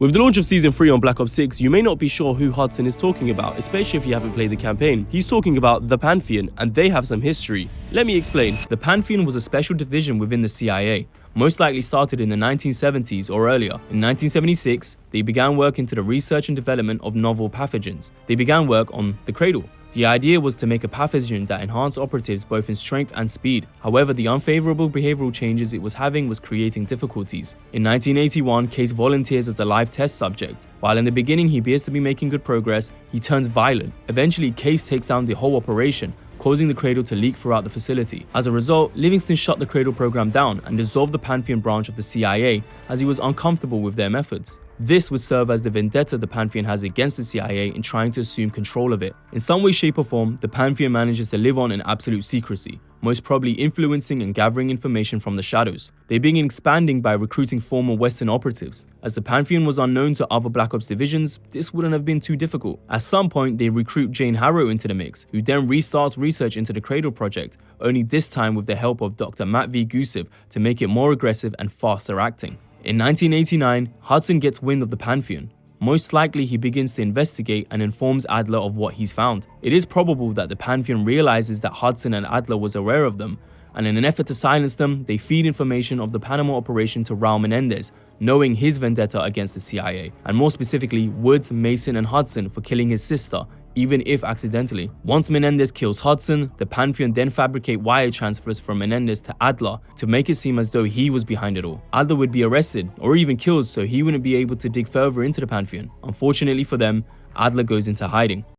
With the launch of Season 3 on Black Ops 6, you may not be sure who Hudson is talking about, especially if you haven't played the campaign. He's talking about the Pantheon, and they have some history. Let me explain. The Pantheon was a special division within the CIA, most likely started in the 1970s or earlier. In 1976, they began work into the research and development of novel pathogens. They began work on the Cradle. The idea was to make a pathogen that enhanced operatives both in strength and speed. However, the unfavorable behavioral changes it was having was creating difficulties. In 1981, Case volunteers as a live test subject. While in the beginning he appears to be making good progress, he turns violent. Eventually, Case takes down the whole operation, causing the Cradle to leak throughout the facility. As a result, Livingston shut the Cradle program down and dissolved the Pantheon branch of the CIA as he was uncomfortable with their methods. This would serve as the vendetta the Pantheon has against the CIA in trying to assume control of it. In some way, shape or form, the Pantheon manages to live on in absolute secrecy, most probably influencing and gathering information from the shadows. They begin expanding by recruiting former Western operatives. As the Pantheon was unknown to other Black Ops divisions, this wouldn't have been too difficult. At some point, they recruit Jane Harrow into the mix, who then restarts research into the Cradle project, only this time with the help of Dr. Matt V. Gusev to make it more aggressive and faster acting. In 1989, Hudson gets wind of the Pantheon. Most likely, he begins to investigate and informs Adler of what he's found. It is probable that the Pantheon realizes that Hudson and Adler was aware of them, and in an effort to silence them, they feed information of the Panama operation to Raul Menendez, knowing his vendetta against the CIA, and more specifically Woods, Mason, and Hudson for killing his sister, even if accidentally. Once Menendez kills Hudson, the Pantheon then fabricate wire transfers from Menendez to Adler to make it seem as though he was behind it all. Adler would be arrested or even killed so he wouldn't be able to dig further into the Pantheon. Unfortunately for them, Adler goes into hiding.